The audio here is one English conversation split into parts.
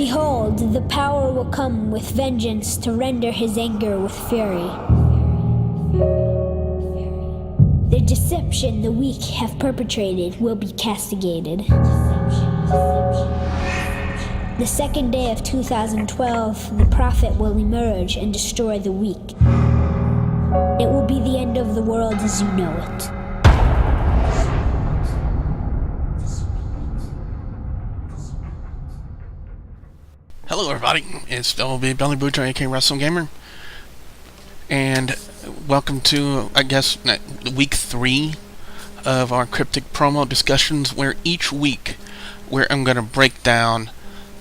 Behold, the power will come with vengeance to render his anger with fury. The deception the weak have perpetrated will be castigated. The second day of 2012, the prophet will emerge and destroy the weak. It will be the end of the world as you know it. Hello everybody, it's WB Belly Butcher, aka Wrestling Gamer, and welcome to, I guess, week 3 of our Cryptic promo discussions, where each week I'm going to break down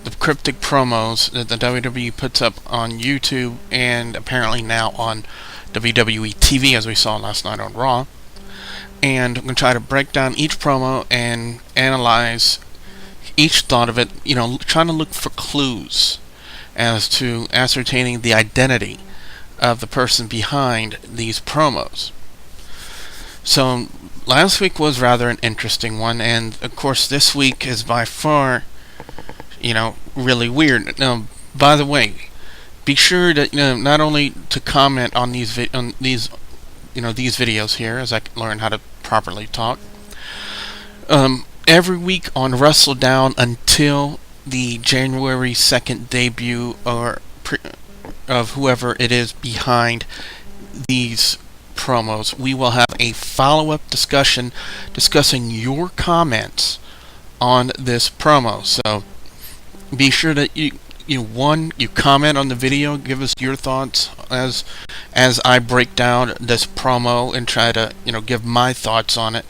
the Cryptic promos that the WWE puts up on YouTube and apparently now on WWE TV, as we saw last night on Raw. And I'm going to try to break down each promo and analyze each thought of it, trying to look for clues as to ascertaining the identity of the person behind these promos. So last week was rather an interesting one, and of course this week is by far, really weird. Now, by the way, be sure to not only to comment on these videos here as I learn how to properly talk. Every week on WrestleDown until the January 2nd debut of whoever it is behind these promos, we will have a follow-up discussion discussing your comments on this promo. So be sure that you comment on the video, give us your thoughts as I break down this promo and try to give my thoughts on it.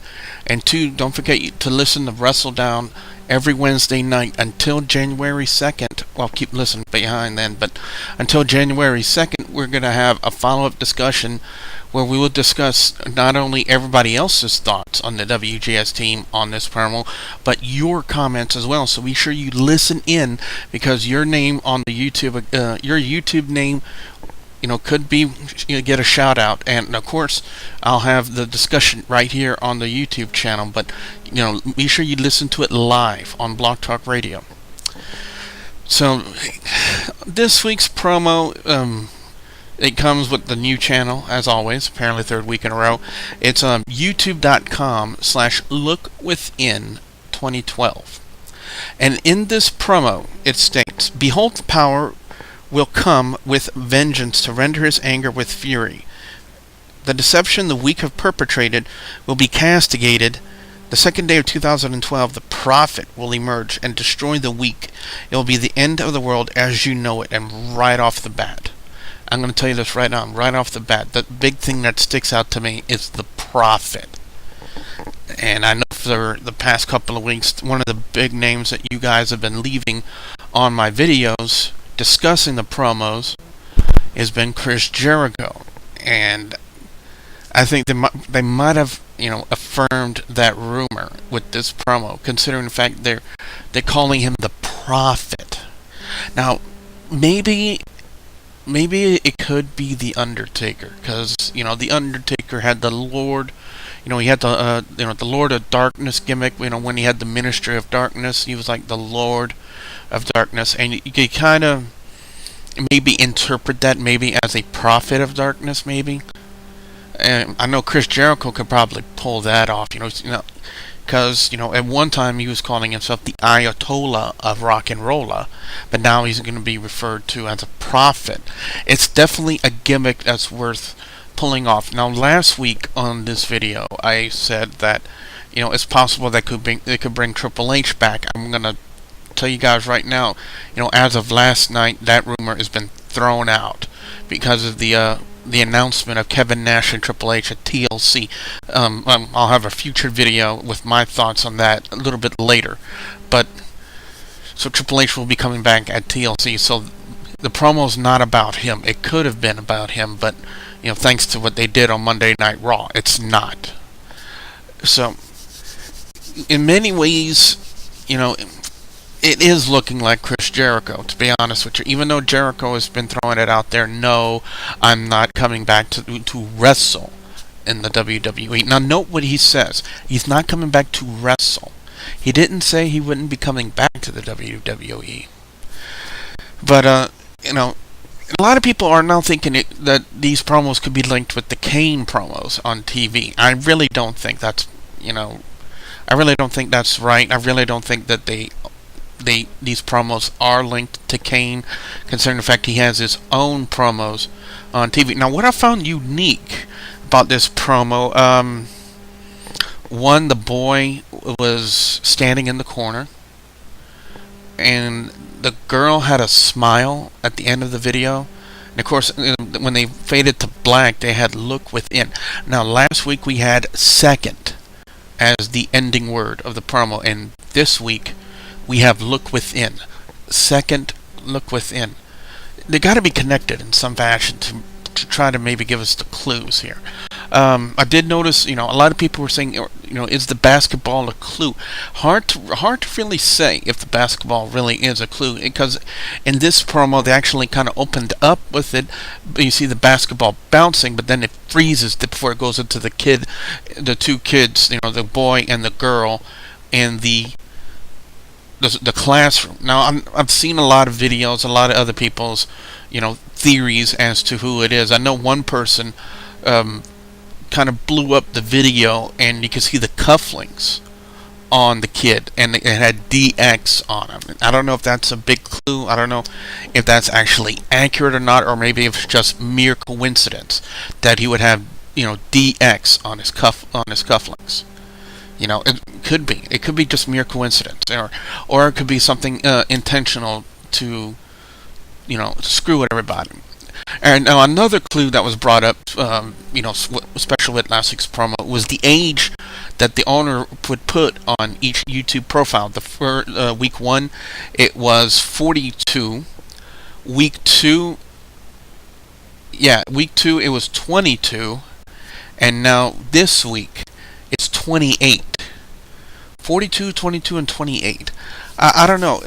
And 2, don't forget to listen to WrestleDown every Wednesday night until January 2nd. Well, keep listening behind then, but until January 2nd, we're going to have a follow-up discussion where we will discuss not only everybody else's thoughts on the WGS team on this promo, but your comments as well. So be sure you listen in, because your name on the YouTube, your YouTube name, could be get a shout out, and of course I'll have the discussion right here on the YouTube channel. But be sure you listen to it live on Blog Talk Radio. So this week's promo, it comes with the new channel, as always, apparently 3rd week in a row. It's youtube.com/lookwithin2012. And in this promo, it states, "Behold, the power will come with vengeance to render his anger with fury. The deception the weak have perpetrated will be castigated. The second day of 2012, the prophet will emerge and destroy the weak. It will be the end of the world as you know it." And right off the bat, I'm going to tell you this right now, right off the bat, the big thing that sticks out to me is the prophet. And I know for the past couple of weeks, one of the big names that you guys have been leaving on my videos discussing the promos has been Chris Jericho. And I think they might have affirmed that rumor with this promo, considering the fact they're calling him the prophet. Now, maybe it could be the Undertaker, because the Undertaker had the Lord, he had the the Lord of Darkness gimmick. When he had the Ministry of Darkness, he was like the Lord of Darkness, and you could kind of maybe interpret that maybe as a prophet of darkness, maybe. And I know Chris Jericho could probably pull that off, because at one time he was calling himself the Ayatollah of Rock and Rolla, but now he's going to be referred to as a prophet. It's definitely a gimmick that's worth pulling off. Now, last week on this video, I said that it's possible that they could bring Triple H back. I'm going to tell you guys right now, as of last night, that rumor has been thrown out because of the announcement of Kevin Nash and Triple H at TLC. I'll have a future video with my thoughts on that a little bit later. But so Triple H will be coming back at TLC. So the promo's not about him. It could have been about him, but thanks to what they did on Monday Night Raw, it's not. So in many ways, it is looking like Chris Jericho, to be honest with you. Even though Jericho has been throwing it out there, no, I'm not coming back to wrestle in the WWE. Now, note what he says. He's not coming back to wrestle. He didn't say he wouldn't be coming back to the WWE. But a lot of people are now thinking that these promos could be linked with the Kane promos on TV. I really don't think that's I really don't think that's right. I really don't think that these promos are linked to Kane, considering the fact he has his own promos on TV. Now, what I found unique about this promo, one, the boy was standing in the corner, and the girl had a smile at the end of the video. And of course, when they faded to black, they had "look within." Now, last week we had "second" as the ending word of the promo, and this week we have "look within." Second, look within. They got to be connected in some fashion to try to maybe give us the clues here. I did notice, a lot of people were saying, is the basketball a clue? Hard to really say if the basketball really is a clue, because in this promo they actually kind of opened up with it. You see the basketball bouncing, but then it freezes before it goes into the two kids, the boy and the girl, in the classroom. Now, I've seen a lot of videos, a lot of other people's, theories as to who it is. I know one person kind of blew up the video, and you can see the cufflinks on the kid, and it had DX on them. I don't know if that's a big clue. I don't know if that's actually accurate or not, or maybe if it's just mere coincidence that he would have, DX on his cufflinks. It could be. It could be just mere coincidence, or it could be something intentional to, screw with everybody. And now another clue that was brought up, special with last week's promo, was the age that the owner would put on each YouTube profile. Week 1, it was 42. Week 2, it was 22. And now this week, it's 28. 42, 22, and 28. I don't know.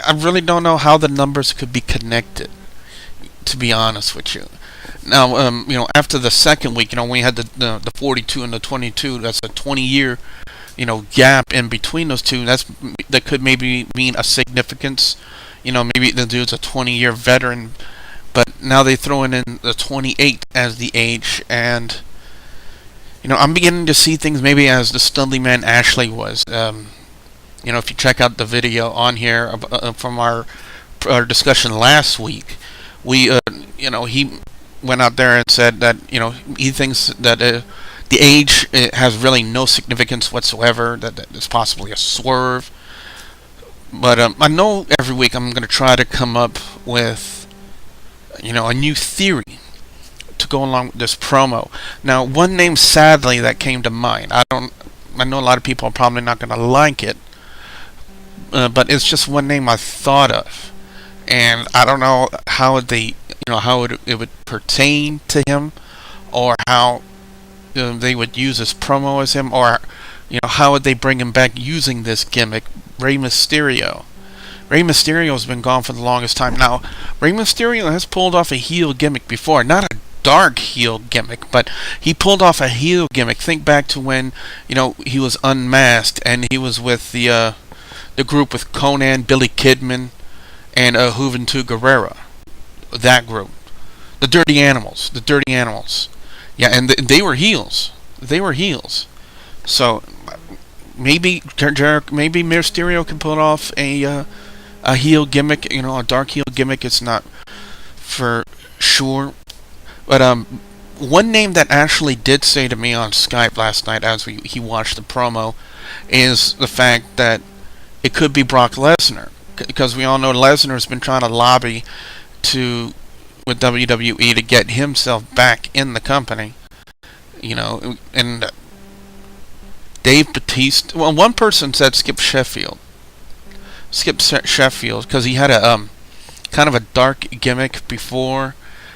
I really don't know how the numbers could be connected, to be honest with you. Now, after the second week, when we had the 42 and the 22, that's a 20-year, gap in between those two. That could maybe mean a significance. Maybe the dude's a 20-year veteran, but now they throw in the 28 as the age, and I'm beginning to see things maybe as the Studley Man Ashley was. If you check out the video on here from our discussion last week, he went out there and said that he thinks that the age has really no significance whatsoever. That it's possibly a swerve. But I know every week I'm going to try to come up with a new theory to go along with this promo. Now, one name sadly that came to mind. I know a lot of people are probably not going to like it. But it's just one name I thought of, and I don't know how it would pertain to him, or how they would use this promo as him, or how would they bring him back using this gimmick, Rey Mysterio. Rey Mysterio has been gone for the longest time. Now, Rey Mysterio has pulled off a heel gimmick before, not a dark heel gimmick, but he pulled off a heel gimmick. Think back to when he was unmasked and he was with the group with Conan, Billy Kidman, and Juventud Guerrera. That group. The Dirty Animals. Yeah, and they were heels. So, maybe Mysterio can pull off a heel gimmick, a dark heel gimmick. It's not for sure. But one name that Ashley did say to me on Skype last night as he watched the promo is the fact that it could be Brock Lesnar, because we all know Lesnar has been trying to lobby with WWE to get himself back in the company. And Dave Bautista. Well, one person said Skip Sheffield, because he had a kind of a dark gimmick before.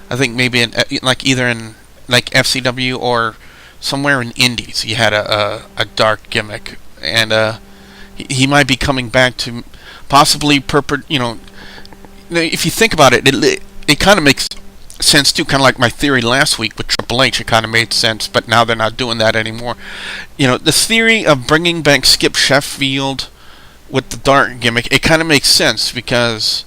I think maybe either in FCW or somewhere in Indies, he had a dark gimmick, and he might be coming back to possibly if you think about it, it kind of makes sense too. Kind of like my theory last week with Triple H, it kind of made sense, but now they're not doing that anymore. The theory of bringing back Skip Sheffield with the dark gimmick, it kind of makes sense because,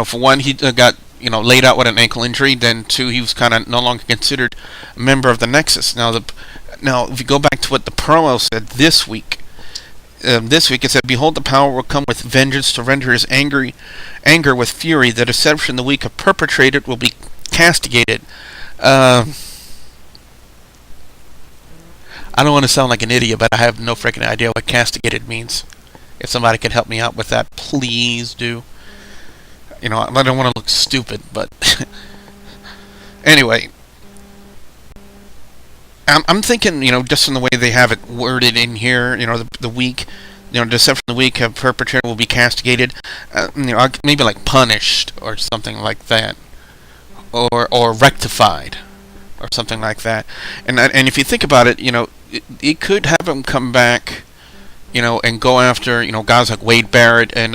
for one, he got, laid out with an ankle injury. Then two, he was kind of no longer considered a member of the Nexus. Now, if you go back to what the promo said this week it said, "Behold, the power will come with vengeance to render his anger with fury. The deception the weak have perpetrated will be castigated." I don't want to sound like an idiot, but I have no freaking idea what castigated means. If somebody could help me out with that, please do. I don't want to look stupid, but anyway, I'm thinking, just in the way they have it worded in here, the weak, deception of the weak have perpetrated will be castigated, maybe like punished or something like that, or rectified, or something like that. And if you think about it, it could have him come back, and go after, guys like Wade Barrett and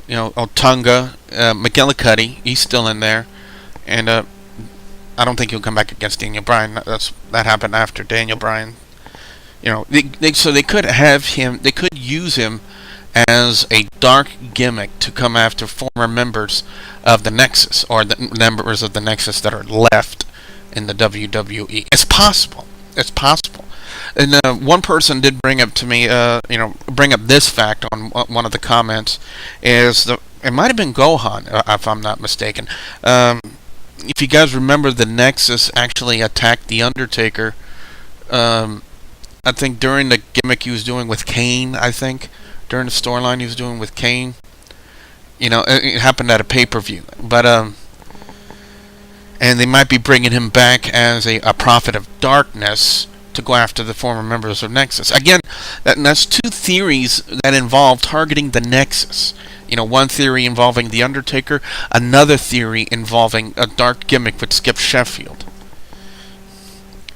Otunga, McGillicuddy, he's still in there, and I don't think he'll come back against Daniel Bryan. That happened after Daniel Bryan. So they could have him. They could use him as a dark gimmick to come after former members of the Nexus, or the members of the Nexus that are left in the WWE. It's possible. It's possible. And one person did bring up to me, bring up this fact on one of the comments, it might have been Gohan, if I'm not mistaken. If you guys remember, the Nexus actually attacked the Undertaker. I think during the gimmick he was doing with Kane. During the storyline he was doing with Kane. It happened at a pay-per-view, but and they might be bringing him back as a prophet of darkness to go after the former members of Nexus. Again, that's two theories that involve targeting the Nexus. One theory involving The Undertaker, another theory involving a dark gimmick with Skip Sheffield.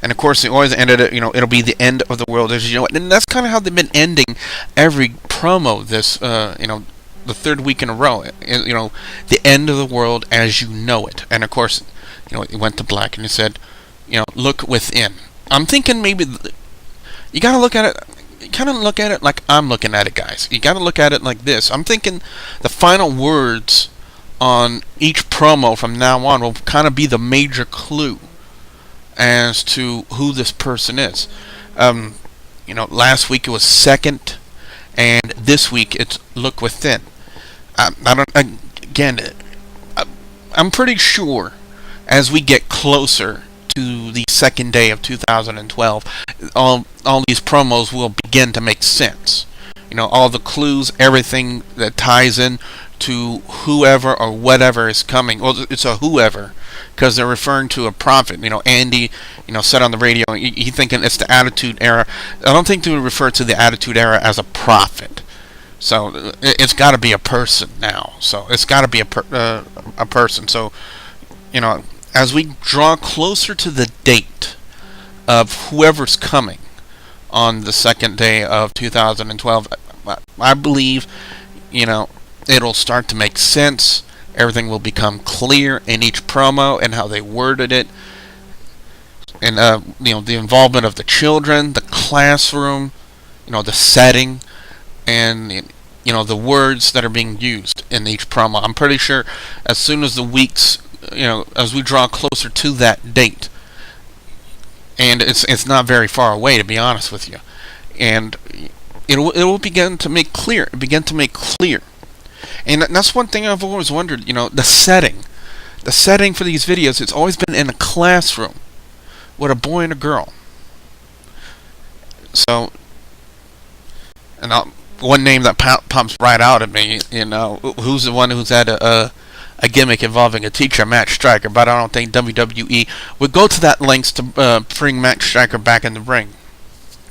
And of course, they always ended it, it'll be the end of the world as you know it. And that's kind of how they've been ending every promo this, the third week in a row. The end of the world as you know it. And of course, it went to black and it said, look within. I'm thinking maybe you gotta look at it. You kind of look at it like I'm looking at it, guys. You gotta look at it like this. I'm thinking the final words on each promo from now on will kind of be the major clue as to who this person is. Last week it was second, and this week it's look within. I'm pretty sure as we get closer to the second day of 2012, all these promos will begin to make sense. All the clues, everything that ties in to whoever or whatever is coming. Well, it's a whoever, because they're referring to a prophet. Andy, said on the radio, he thinking it's the Attitude Era. I don't think they would refer to the Attitude Era as a prophet. So it's got to be a person now. So it's got to be a person. So, as we draw closer to the date of whoever's coming on the second day of 2012, I believe, it'll start to make sense. Everything will become clear in each promo and how they worded it. And, the involvement of the children, the classroom, the setting, and, the words that are being used in each promo. I'm pretty sure as soon as the weeks, as we draw closer to that date, and it's not very far away, to be honest with you, and it will begin to make clear. And that's one thing I've always wondered. The setting for these videos, it's always been in a classroom with a boy and a girl. So, and one name that pops right out at me, who's the one who's had a gimmick involving a teacher, Matt Striker, but I don't think WWE would go to that lengths to bring Matt Striker back in the ring,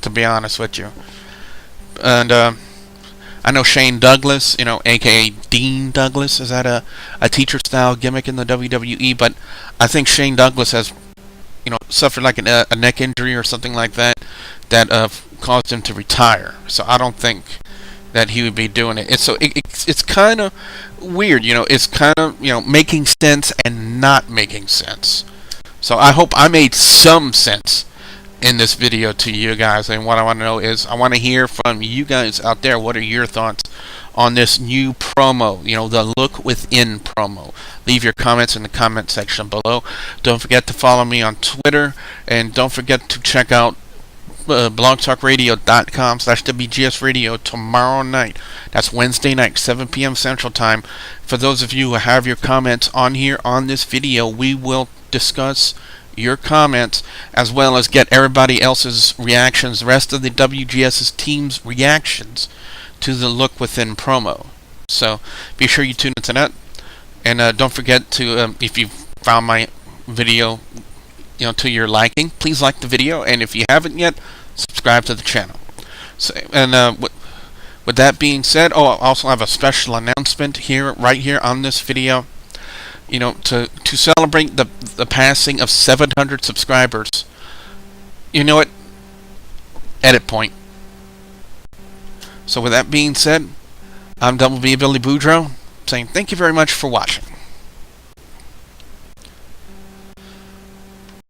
to be honest with you. And I know Shane Douglas, aka Dean Douglas, has had a teacher-style gimmick in the WWE, but I think Shane Douglas has, suffered like a neck injury or something like that caused him to retire. So I don't think that he would be doing it. It's kind of weird, it's kind of, making sense and not making sense. So I hope I made some sense in this video to you guys, and what I want to know is I want to hear from you guys out there. What are your thoughts on this new promo, the Look Within promo? Leave your comments in the comment section below. Don't forget to follow me on Twitter, and don't forget to check out blogtalkradio.com/WGS Radio tomorrow night. That's Wednesday night, 7 p.m. Central Time. For those of you who have your comments on here on this video, we will discuss your comments as well as get everybody else's reactions, the rest of the WGS's team's reactions to the Look Within promo. So be sure you tune into that, and don't forget to, if you found my video to your liking, please like the video, and if you haven't yet, subscribe to the channel. So, and with that being said, I also have a special announcement right here on this video. To celebrate the passing of 700 subscribers. You know what? Edit point. So with that being said, I'm Double B Billy Boudreaux saying thank you very much for watching.